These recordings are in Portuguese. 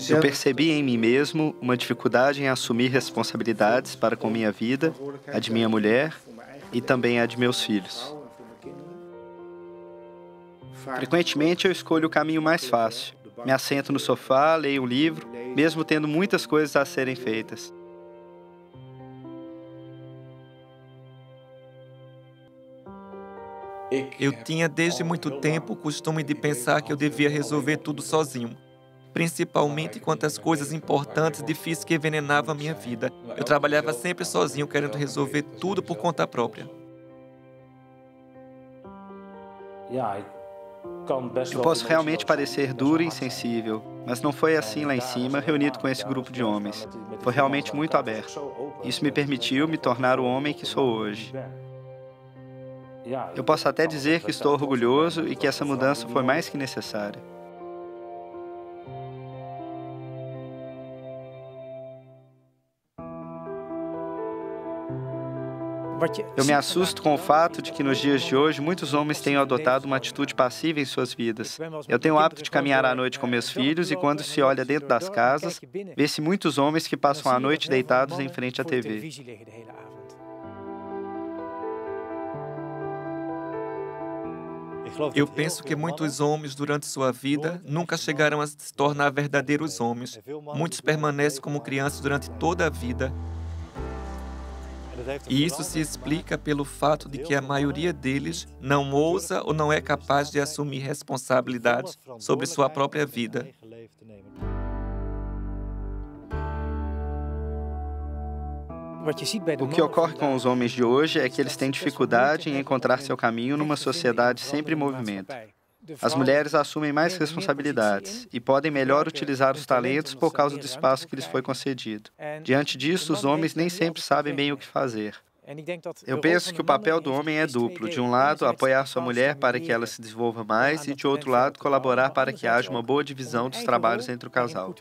Eu percebi em mim mesmo uma dificuldade em assumir responsabilidades para com minha vida, a de minha mulher e também a de meus filhos. Frequentemente eu escolho o caminho mais fácil. Me assento no sofá, leio um livro, mesmo tendo muitas coisas a serem feitas. Eu tinha desde muito tempo o costume de pensar que eu devia resolver tudo sozinho, principalmente quanto às coisas importantes e difíceis que envenenavam a minha vida. Eu trabalhava sempre sozinho, querendo resolver tudo por conta própria. Eu posso realmente parecer duro e insensível, mas não foi assim lá em cima, reunido com esse grupo de homens. Foi realmente muito aberto. Isso me permitiu me tornar o homem que sou hoje. Eu posso até dizer que estou orgulhoso e que essa mudança foi mais que necessária. Eu me assusto com o fato de que nos dias de hoje muitos homens têm adotado uma atitude passiva em suas vidas. Eu tenho o hábito de caminhar à noite com meus filhos e quando se olha dentro das casas, vê-se muitos homens que passam a noite deitados em frente à TV. Eu penso que muitos homens, durante sua vida, nunca chegarão a se tornar verdadeiros homens. Muitos permanecem como crianças durante toda a vida. E isso se explica pelo fato de que a maioria deles não ousa ou não é capaz de assumir responsabilidades sobre sua própria vida. O que ocorre com os homens de hoje é que eles têm dificuldade em encontrar seu caminho numa sociedade sempre em movimento. As mulheres assumem mais responsabilidades e podem melhor utilizar os talentos por causa do espaço que lhes foi concedido. Diante disso, os homens nem sempre sabem bem o que fazer. Eu penso que o papel do homem é duplo. De um lado, apoiar sua mulher para que ela se desenvolva mais e, de outro lado, colaborar para que haja uma boa divisão dos trabalhos entre o casal.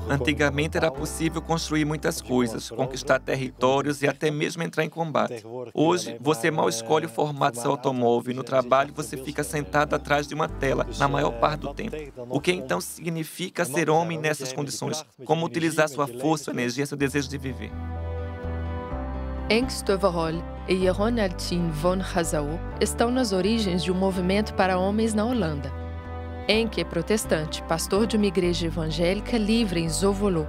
Antigamente era possível construir muitas coisas, conquistar territórios e até mesmo entrar em combate. Hoje, você mal escolhe o formato do seu automóvel e no trabalho você fica sentado atrás de uma tela na maior parte do tempo. O que então significa ser homem nessas condições? Como utilizar sua força, sua energia, seu desejo de viver? Henk Støverhol e Jeroen Altien von Hazao estão nas origens de um movimento para homens na Holanda. Henk é protestante, pastor de uma igreja evangélica livre em Zovolo.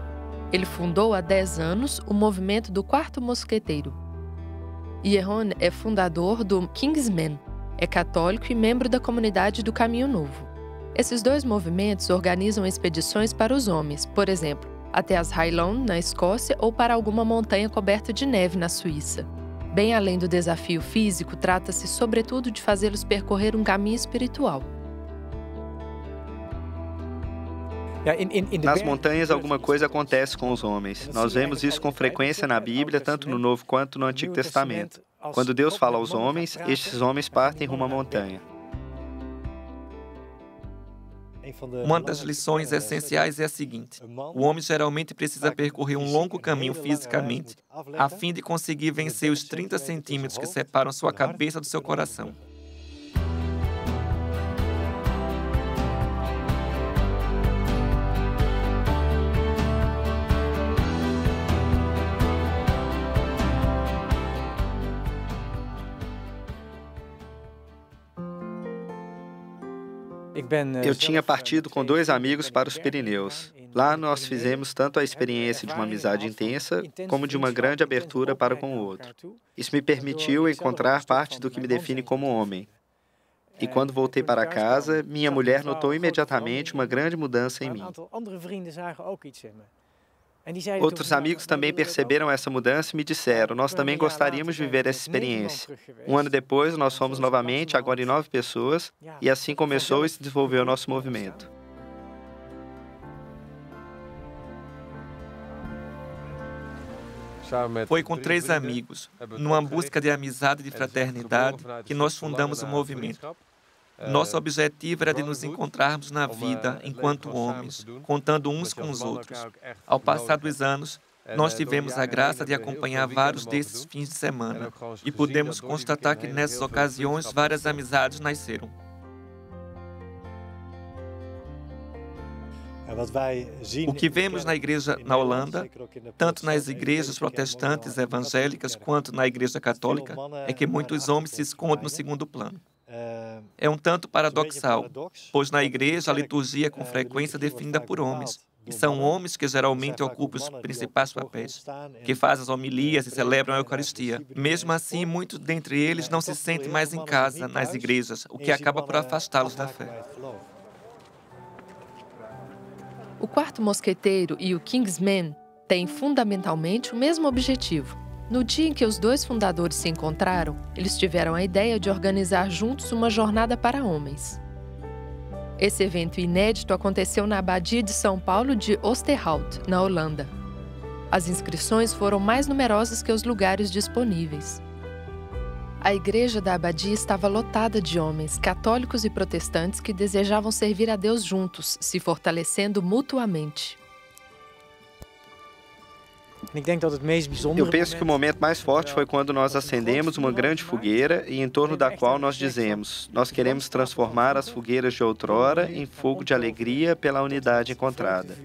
Ele fundou há 10 anos o movimento do Quarto Mosqueteiro. Jeroen é fundador do Kingsmen, é católico e membro da comunidade do Caminho Novo. Esses dois movimentos organizam expedições para os homens, por exemplo, até as Highland, na Escócia, ou para alguma montanha coberta de neve na Suíça. Bem além do desafio físico, trata-se sobretudo de fazê-los percorrer um caminho espiritual. Nas montanhas, alguma coisa acontece com os homens. Nós vemos isso com frequência na Bíblia, tanto no Novo quanto no Antigo Testamento. Quando Deus fala aos homens, estes homens partem rumo à montanha. Uma das lições essenciais é a seguinte: o homem geralmente precisa percorrer um longo caminho fisicamente, a fim de conseguir vencer os 30 centímetros que separam sua cabeça do seu coração. Eu tinha partido com 2 amigos para os Pirineus. Lá nós fizemos tanto a experiência de uma amizade intensa, como de uma grande abertura para com o outro. Isso me permitiu encontrar parte do que me define como homem. E quando voltei para casa, minha mulher notou imediatamente uma grande mudança em mim. Outros amigos também perceberam essa mudança e me disseram: nós também gostaríamos de viver essa experiência. Um ano depois, nós fomos novamente, agora em 9 pessoas, e assim começou e se desenvolveu o nosso movimento. Foi com 3 amigos, numa busca de amizade e de fraternidade, que nós fundamos o movimento. Nosso objetivo era de nos encontrarmos na vida enquanto homens, contando uns com os outros. Ao passar dos anos, Nós tivemos a graça de acompanhar vários desses fins de semana e pudemos constatar que nessas ocasiões várias amizades nasceram. O que vemos na igreja na Holanda, tanto nas igrejas protestantes evangélicas quanto na igreja católica, é que muitos homens se escondem no segundo plano. É um tanto paradoxal, pois na igreja a liturgia é com frequência definida por homens, e são homens que geralmente ocupam os principais papéis, que fazem as homilias e celebram a Eucaristia. Mesmo assim, muitos dentre eles não se sentem mais em casa nas igrejas, o que acaba por afastá-los da fé. O Quarto Mosqueteiro e o Kingsman têm fundamentalmente o mesmo objetivo. No dia em que os dois fundadores se encontraram, eles tiveram a ideia de organizar juntos uma jornada para homens. Esse evento inédito aconteceu na Abadia de São Paulo de Oosterhout, na Holanda. As inscrições foram mais numerosas que os lugares disponíveis. A igreja da abadia estava lotada de homens, católicos e protestantes, que desejavam servir a Deus juntos, se fortalecendo mutuamente. Eu penso que o momento mais forte foi quando nós acendemos uma grande fogueira e em torno da qual nós dizemos: nós queremos transformar as fogueiras de outrora em fogo de alegria pela unidade encontrada.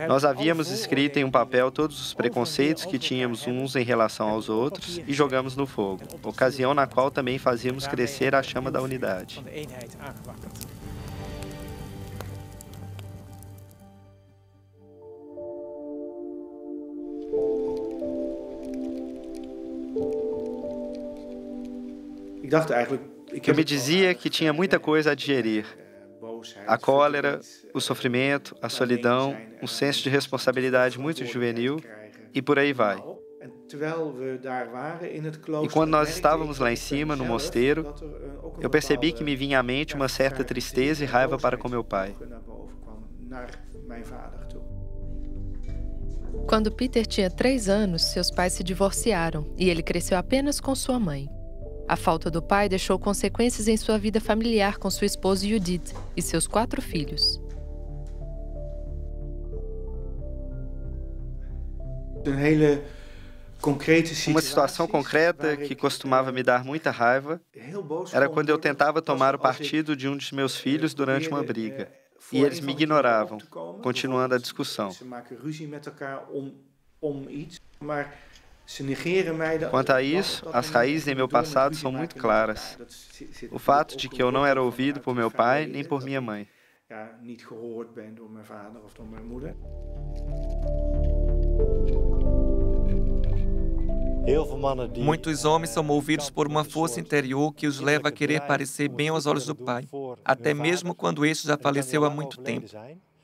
Nós havíamos escrito em um papel todos os preconceitos que tínhamos uns em relação aos outros e jogamos no fogo, ocasião na qual também fazíamos crescer a chama da unidade. Eu me dizia que tinha muita coisa a digerir. A cólera, o sofrimento, a solidão, um senso de responsabilidade muito juvenil e por aí vai. E quando nós estávamos lá em cima, no mosteiro, eu percebi que me vinha à mente uma certa tristeza e raiva para com meu pai. Quando Peter tinha 3 anos, seus pais se divorciaram e ele cresceu apenas com sua mãe. A falta do pai deixou consequências em sua vida familiar com sua esposa Judith e seus 4 filhos. Uma situação concreta que costumava me dar muita raiva era quando eu tentava tomar o partido de um de meus filhos durante uma briga. E eles me ignoravam, continuando a discussão. Quanto a isso, as raízes em meu passado são muito claras. O fato de que eu não era ouvido por meu pai nem por minha mãe. Muitos homens são movidos por uma força interior que os leva a querer parecer bem aos olhos do pai, até mesmo quando este já faleceu há muito tempo.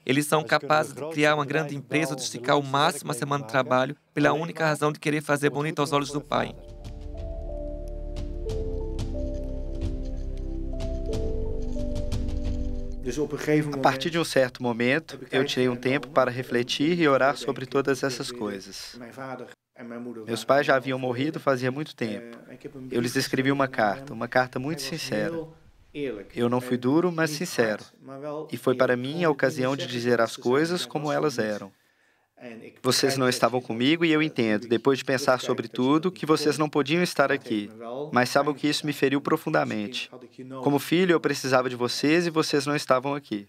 Eles são capazes de criar uma grande empresa ou de esticar ao máximo a semana de trabalho pela única razão de querer fazer bonito aos olhos do pai. A partir de um certo momento, eu tirei um tempo para refletir e orar sobre todas essas coisas. Meus pais já haviam morrido fazia muito tempo. Eu lhes escrevi uma carta muito sincera. Eu não fui duro, mas sincero. E foi para mim a ocasião de dizer as coisas como elas eram. Vocês não estavam comigo e eu entendo, depois de pensar sobre tudo, que vocês não podiam estar aqui. Mas saibam que isso me feriu profundamente. Como filho, eu precisava de vocês e vocês não estavam aqui.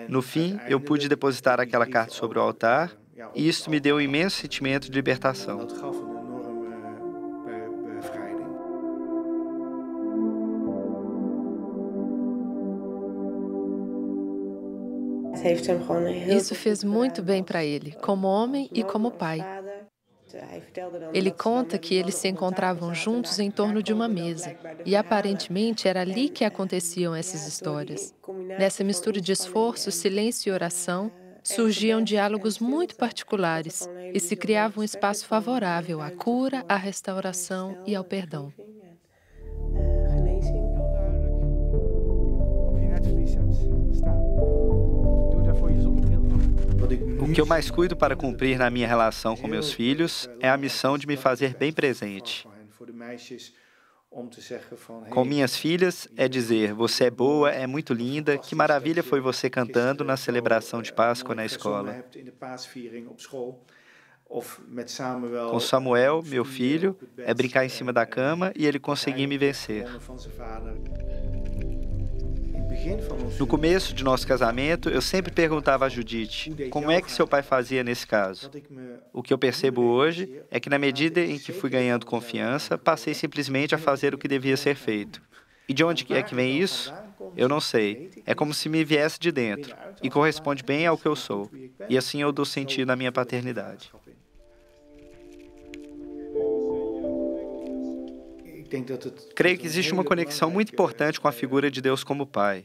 No fim, eu pude depositar aquela carta sobre o altar e isso me deu um imenso sentimento de libertação. Isso fez muito bem para ele, como homem e como pai. Ele conta que eles se encontravam juntos em torno de uma mesa, e aparentemente era ali que aconteciam essas histórias. Nessa mistura de esforço, silêncio e oração, surgiam diálogos muito particulares e se criava um espaço favorável à cura, à restauração e ao perdão. O que eu mais cuido para cumprir na minha relação com meus filhos é a missão de me fazer bem presente. Com minhas filhas, é dizer, você é boa, é muito linda, que maravilha foi você cantando na celebração de Páscoa na escola. Com Samuel, meu filho, é brincar em cima da cama e ele conseguir me vencer. No começo de nosso casamento, eu sempre perguntava a Judite, como é que seu pai fazia nesse caso? O que eu percebo hoje é que, na medida em que fui ganhando confiança, passei simplesmente a fazer o que devia ser feito. E de onde é que vem isso? Eu não sei. É como se me viesse de dentro, e corresponde bem ao que eu sou. E assim eu dou sentido à minha paternidade. Creio que existe uma conexão muito importante com a figura de Deus como Pai.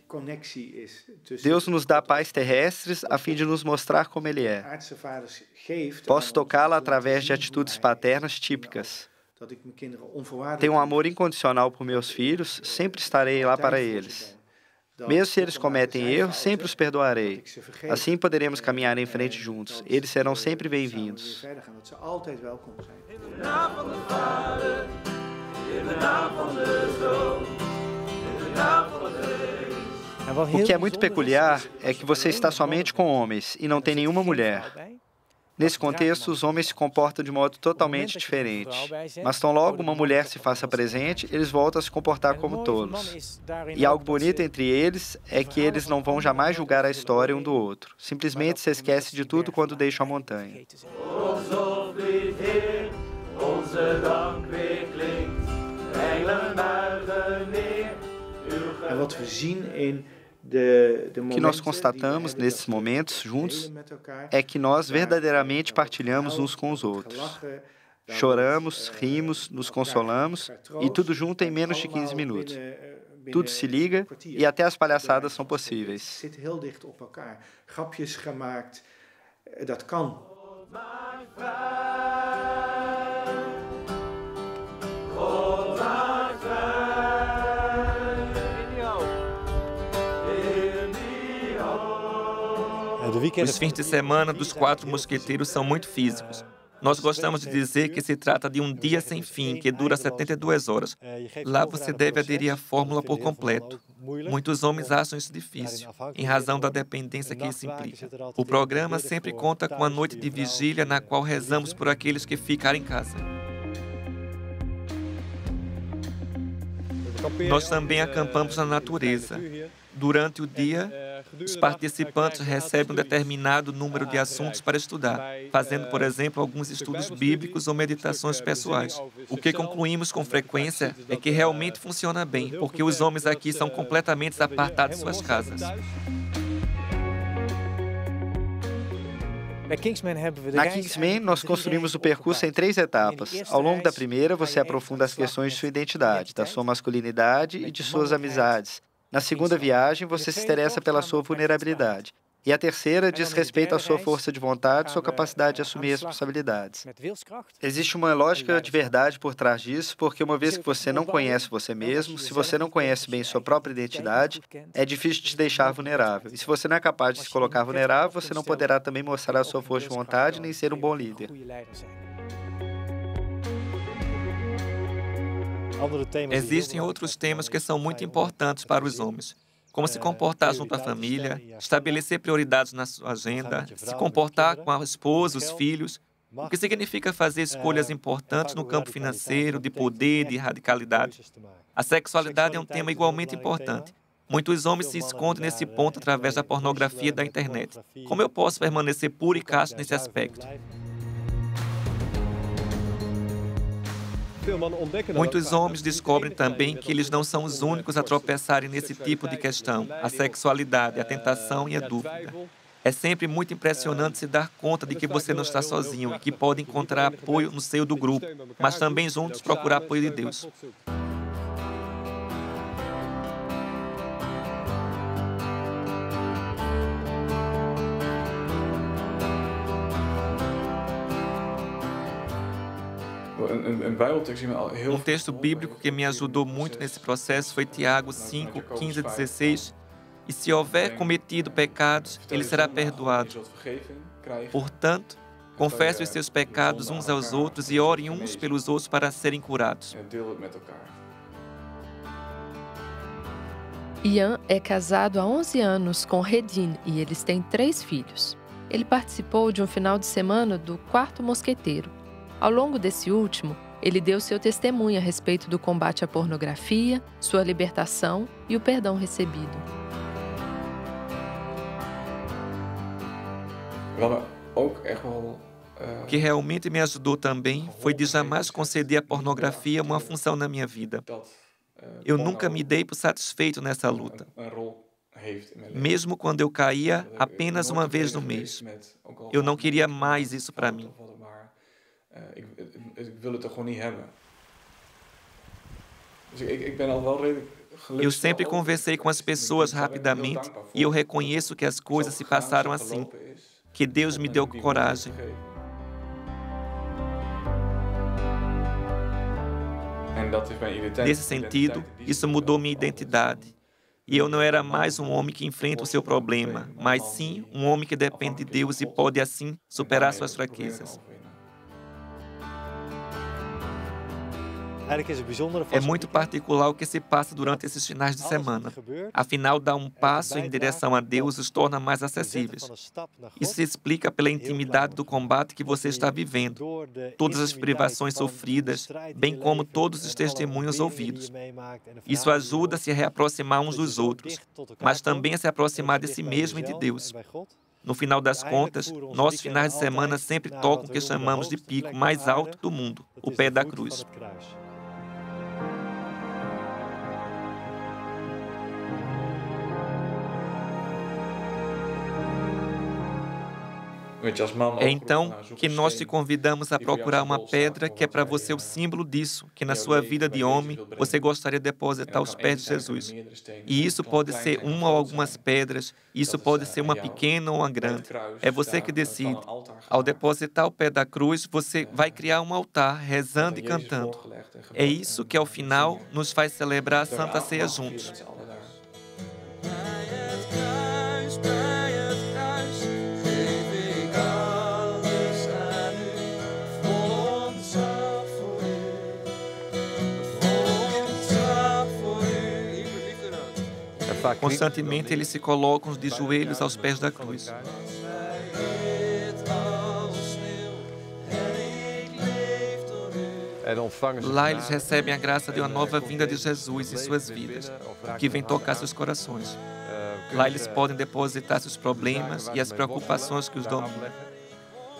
Deus nos dá pais terrestres a fim de nos mostrar como Ele é. Posso tocá-la através de atitudes paternas típicas. Tenho um amor incondicional por meus filhos, sempre estarei lá para eles. Mesmo se eles cometem erros, sempre os perdoarei. Assim poderemos caminhar em frente juntos. Eles serão sempre bem-vindos. O que é muito peculiar é que você está somente com homens e não tem nenhuma mulher. Nesse contexto, os homens se comportam de modo totalmente diferente. Mas tão logo uma mulher se faça presente, eles voltam a se comportar como tolos. E algo bonito entre eles é que eles não vão jamais julgar a história um do outro. Simplesmente se esquece de tudo quando deixam a montanha. O que nós constatamos nesses momentos juntos é que nós verdadeiramente partilhamos uns com os outros. Choramos, rimos, nos consolamos e tudo junto em menos de 15 minutos. Tudo se liga e até as palhaçadas são possíveis. Os fins de semana dos 4 mosqueteiros são muito físicos. Nós gostamos de dizer que se trata de um dia sem fim, que dura 72 horas. Lá você deve aderir à fórmula por completo. Muitos homens acham isso difícil, em razão da dependência que isso implica. O programa sempre conta com a noite de vigília, na qual rezamos por aqueles que ficaram em casa. Nós também acampamos na natureza. Durante o dia, os participantes recebem um determinado número de assuntos para estudar, fazendo, por exemplo, alguns estudos bíblicos ou meditações pessoais. O que concluímos com frequência é que realmente funciona bem, porque os homens aqui são completamente apartados de suas casas. Na Kingsman, nós construímos o percurso em 3 etapas. Ao longo da primeira, você aprofunda as questões de sua identidade, da sua masculinidade e de suas amizades. Na segunda viagem, você se interessa pela sua vulnerabilidade. E a terceira diz respeito à sua força de vontade e sua capacidade de assumir responsabilidades. Existe uma lógica de verdade por trás disso, porque uma vez que você não conhece você mesmo, se você não conhece bem sua própria identidade, é difícil te deixar vulnerável. E se você não é capaz de se colocar vulnerável, você não poderá também mostrar a sua força de vontade nem ser um bom líder. Existem outros temas que são muito importantes para os homens, como se comportar junto à família, estabelecer prioridades na sua agenda, se comportar com a esposa, os filhos, o que significa fazer escolhas importantes no campo financeiro, de poder, de radicalidade. A sexualidade é um tema igualmente importante. Muitos homens se escondem nesse ponto através da pornografia e da internet. Como eu posso permanecer puro e casto nesse aspecto? Muitos homens descobrem também que eles não são os únicos a tropeçarem nesse tipo de questão, a sexualidade, a tentação e a dúvida. É sempre muito impressionante se dar conta de que você não está sozinho e que pode encontrar apoio no seio do grupo, mas também juntos procurar apoio de Deus. Um texto bíblico que me ajudou muito nesse processo foi Tiago 5, 15 a 16. E se houver cometido pecados, ele será perdoado. Portanto, confesse os seus pecados uns aos outros e orem uns pelos outros para serem curados. Ian é casado há 11 anos com Redine e eles têm 3 filhos. Ele participou de um final de semana do Quarto Mosqueteiro. Ao longo desse último, ele deu seu testemunho a respeito do combate à pornografia, sua libertação e o perdão recebido. O que realmente me ajudou também foi de jamais conceder à pornografia uma função na minha vida. Eu nunca me dei por satisfeito nessa luta. Mesmo quando eu caía apenas uma vez no mês. Eu não queria mais isso para mim. Eu sempre conversei com as pessoas rapidamente e eu reconheço que as coisas se passaram assim, que Deus me deu coragem. Nesse sentido, isso mudou minha identidade. E eu não era mais um homem que enfrenta o seu problema, mas sim um homem que depende de Deus e pode, assim, superar suas fraquezas. É muito particular o que se passa durante esses finais de semana. Afinal, dar um passo em direção a Deus os torna mais acessíveis. Isso se explica pela intimidade do combate que você está vivendo, todas as privações sofridas, bem como todos os testemunhos ouvidos. Isso ajuda a se reaproximar uns dos outros, mas também a se aproximar de si mesmo e de Deus. No final das contas, nossos finais de semana sempre tocam o que chamamos de pico mais alto do mundo, o pé da cruz. É então que nós te convidamos a procurar uma pedra que é para você o símbolo disso, que na sua vida de homem você gostaria de depositar aos pés de Jesus. E isso pode ser uma ou algumas pedras, isso pode ser uma pequena ou uma grande. É você que decide. Ao depositar o pé da cruz, você vai criar um altar, rezando e cantando. É isso que, ao final, nos faz celebrar a Santa Ceia juntos. Constantemente eles se colocam de joelhos aos pés da cruz. Lá eles recebem a graça de uma nova vinda de Jesus em suas vidas, que vem tocar seus corações. Lá eles podem depositar seus problemas e as preocupações que os dominam.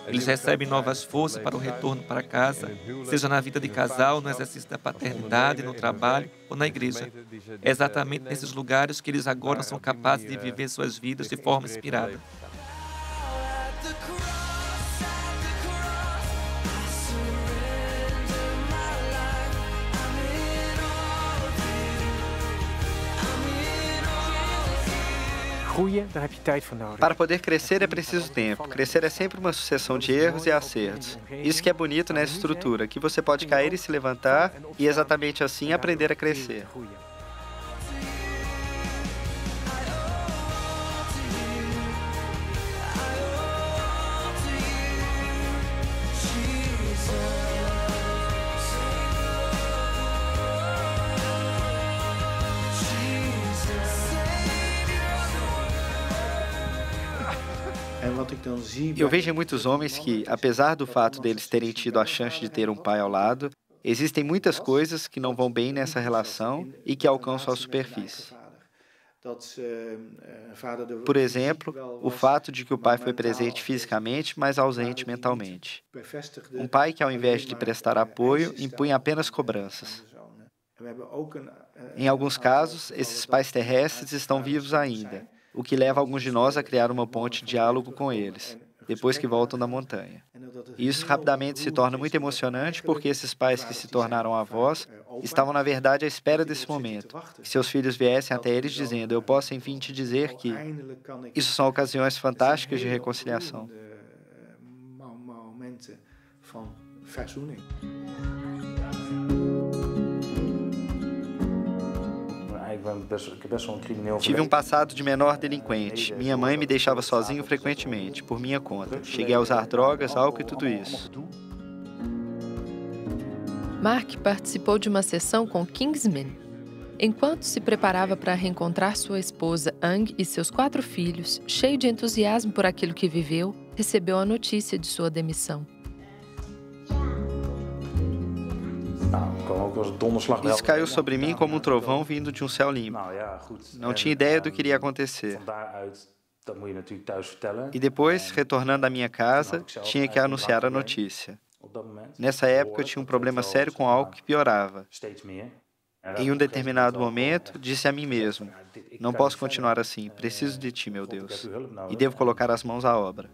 Eles recebem novas forças para o retorno para casa, seja na vida de casal, no exercício da paternidade, no trabalho ou na igreja. É exatamente nesses lugares que eles agora são capazes de viver suas vidas de forma inspirada. Para poder crescer é preciso tempo. Crescer é sempre uma sucessão de erros e acertos. Isso que é bonito nessa estrutura, que você pode cair e se levantar e exatamente assim aprender a crescer. Eu vejo em muitos homens que, apesar do fato deles terem tido a chance de ter um pai ao lado, existem muitas coisas que não vão bem nessa relação e que alcançam a superfície. Por exemplo, o fato de que o pai foi presente fisicamente, mas ausente mentalmente. Um pai que, ao invés de prestar apoio, impunha apenas cobranças. Em alguns casos, esses pais terrestres estão vivos ainda, o que leva alguns de nós a criar uma ponte de diálogo com eles, depois que voltam da montanha. E isso rapidamente se torna muito emocionante porque esses pais que se tornaram avós estavam, na verdade, à espera desse momento, que seus filhos viessem até eles dizendo: eu posso, enfim, te dizer que... Isso são ocasiões fantásticas de reconciliação. Tive um passado de menor delinquente. Minha mãe me deixava sozinho frequentemente, por minha conta. Cheguei a usar drogas, álcool e tudo isso. Mark participou de uma sessão com Kingsman. Enquanto se preparava para reencontrar sua esposa Ang e seus 4 filhos, cheio de entusiasmo por aquilo que viveu, recebeu a notícia de sua demissão. Isso caiu sobre mim como um trovão vindo de um céu limpo. Não tinha ideia do que iria acontecer. E depois, retornando à minha casa, tinha que anunciar a notícia. Nessa época, eu tinha um problema sério com álcool que piorava. Em um determinado momento, disse a mim mesmo, não posso continuar assim, preciso de ti, meu Deus, e devo colocar as mãos à obra.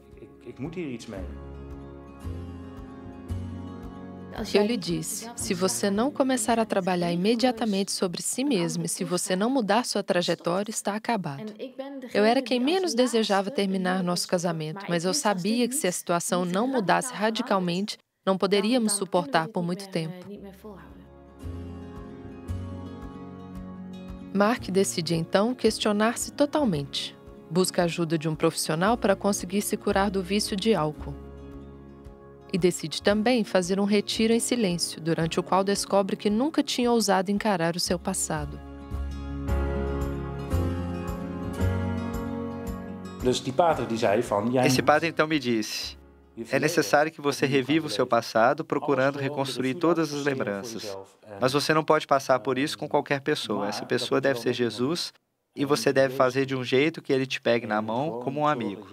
Eu lhe disse, se você não começar a trabalhar imediatamente sobre si mesmo e se você não mudar sua trajetória, está acabado. Eu era quem menos desejava terminar nosso casamento, mas eu sabia que se a situação não mudasse radicalmente, não poderíamos suportar por muito tempo. Mark decide então questionar-se totalmente. Busca a ajuda de um profissional para conseguir se curar do vício de álcool. E decide também fazer um retiro em silêncio, durante o qual descobre que nunca tinha ousado encarar o seu passado. Esse padre então me disse, é necessário que você reviva o seu passado, procurando reconstruir todas as lembranças. Mas você não pode passar por isso com qualquer pessoa. Essa pessoa deve ser Jesus, e você deve fazer de um jeito que ele te pegue na mão como um amigo.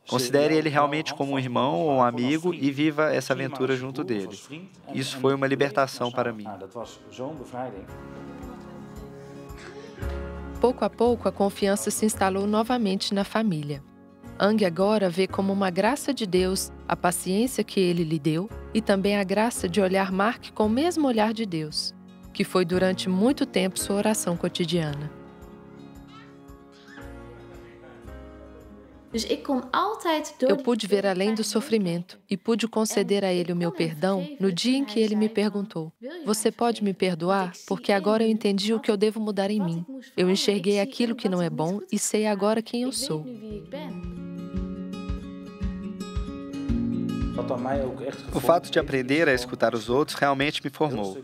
Considere ele realmente como um irmão ou um amigo e viva essa aventura junto dele. Isso foi uma libertação para mim. Pouco a pouco, a confiança se instalou novamente na família. Ang agora vê como uma graça de Deus a paciência que ele lhe deu e também a graça de olhar Mark com o mesmo olhar de Deus, que foi durante muito tempo sua oração cotidiana. Eu pude ver além do sofrimento e pude conceder a ele o meu perdão no dia em que ele me perguntou: você pode me perdoar? Porque agora eu entendi o que eu devo mudar em mim. Eu enxerguei aquilo que não é bom e sei agora quem eu sou. O fato de aprender a escutar os outros realmente me formou.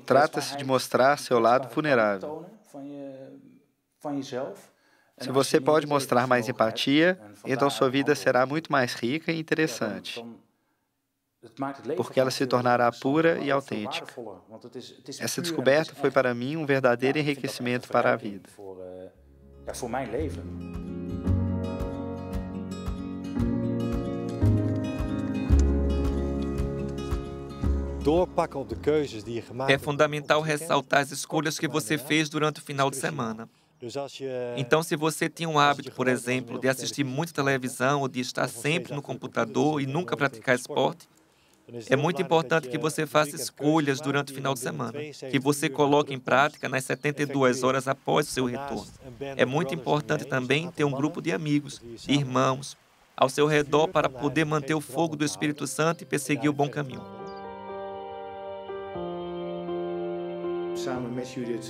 Trata-se de mostrar seu lado vulnerável. Se você pode mostrar mais empatia, então sua vida será muito mais rica e interessante, porque ela se tornará pura e autêntica. Essa descoberta foi para mim um verdadeiro enriquecimento para a vida. É fundamental ressaltar as escolhas que você fez durante o final de semana. Então, se você tinha um hábito, por exemplo, de assistir muita televisão ou de estar sempre no computador e nunca praticar esporte, é muito importante que você faça escolhas durante o final de semana, que você coloque em prática nas 72 horas após o seu retorno. É muito importante também ter um grupo de amigos, de irmãos, ao seu redor para poder manter o fogo do Espírito Santo e perseguir o bom caminho.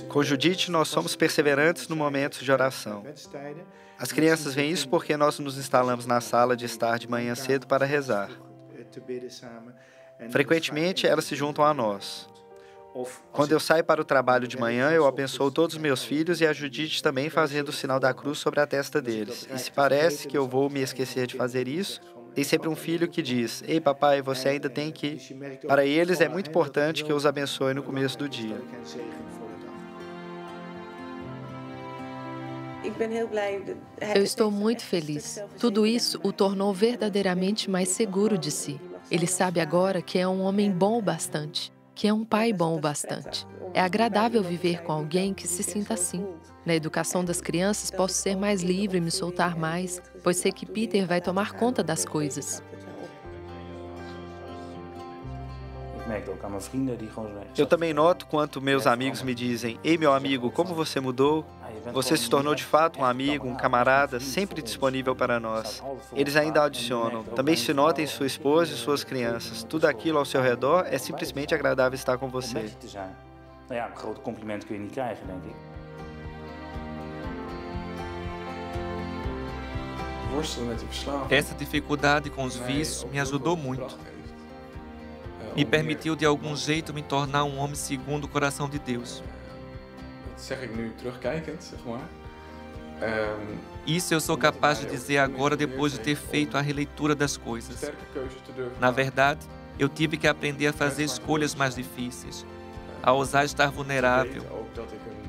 Com Judith, nós somos perseverantes no momento de oração. As crianças veem isso porque nós nos instalamos na sala de estar de manhã cedo para rezar. Frequentemente, elas se juntam a nós. Quando eu saio para o trabalho de manhã, eu abençoo todos os meus filhos e a Judith também fazendo o sinal da cruz sobre a testa deles. E se parece que eu vou me esquecer de fazer isso, tem sempre um filho que diz, ei papai, você ainda tem que... Para eles é muito importante que eu os abençoe no começo do dia. Eu estou muito feliz. Tudo isso o tornou verdadeiramente mais seguro de si. Ele sabe agora que é um homem bom o bastante, que é um pai bom o bastante. É agradável viver com alguém que se sinta assim. Na educação das crianças, posso ser mais livre e me soltar mais, pois sei que Peter vai tomar conta das coisas. Eu também noto quanto meus amigos me dizem, ei meu amigo, como você mudou? Você se tornou de fato um amigo, um camarada, sempre disponível para nós. Eles ainda adicionam, também se nota em sua esposa e suas crianças. Tudo aquilo ao seu redor é simplesmente agradável estar com você. Essa dificuldade com os vícios me ajudou muito. me permitiu de algum jeito me tornar um homem segundo o coração de Deus. Isso eu sou capaz de dizer agora depois de ter feito a releitura das coisas. Na verdade, eu tive que aprender a fazer escolhas mais difíceis, a ousar estar vulnerável,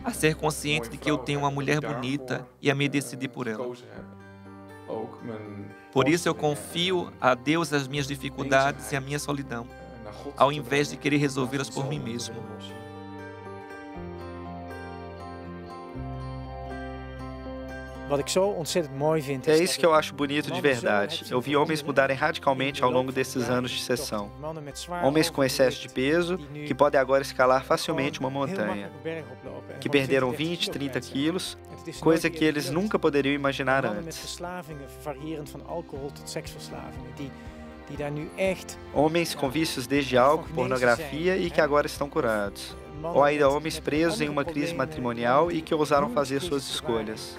a ser consciente de que eu tenho uma mulher bonita e a me decidir por ela. Por isso eu confio a Deus as minhas dificuldades e a minha solidão, ao invés de querer resolvê-las por mim mesmo. É isso que eu acho bonito de verdade. Eu vi homens mudarem radicalmente ao longo desses anos de sessão. Homens com excesso de peso, que podem agora escalar facilmente uma montanha. Que perderam 20, 30 quilos, coisa que eles nunca poderiam imaginar antes. Homens com vícios desde álcool, pornografia e que agora estão curados. Ou ainda homens presos em uma crise matrimonial e que ousaram fazer suas escolhas.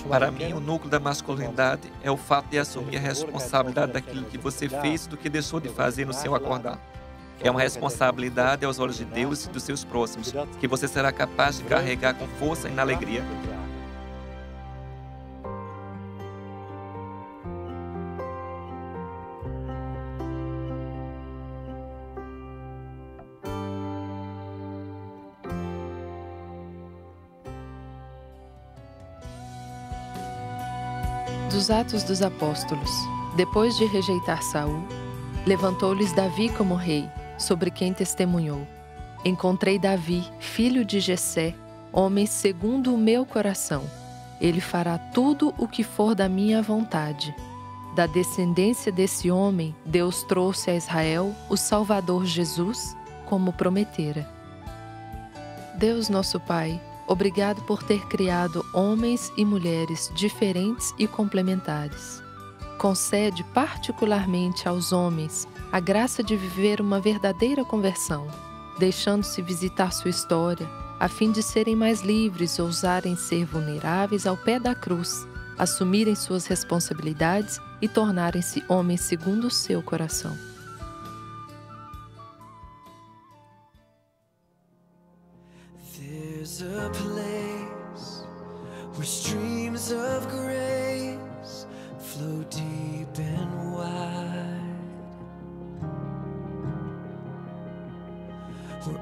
Para mim, o núcleo da masculinidade é o fato de assumir a responsabilidade daquilo que você fez e do que deixou de fazer no seu acordar. É uma responsabilidade aos olhos de Deus e dos seus próximos, que você será capaz de carregar com força e na alegria. Dos Atos dos Apóstolos. Depois de rejeitar Saul, levantou-lhes Davi como rei, sobre quem testemunhou: encontrei Davi, filho de Jessé, homem segundo o meu coração. Ele fará tudo o que for da minha vontade. Da descendência desse homem, Deus trouxe a Israel o Salvador Jesus, como prometera. Deus nosso Pai, obrigado por ter criado homens e mulheres diferentes e complementares. Concede particularmente aos homens a graça de viver uma verdadeira conversão, deixando-se visitar sua história, a fim de serem mais livres, ousarem ser vulneráveis ao pé da cruz, assumirem suas responsabilidades e tornarem-se homens segundo o seu coração. There's a place where streams of grace flow deep and wide, where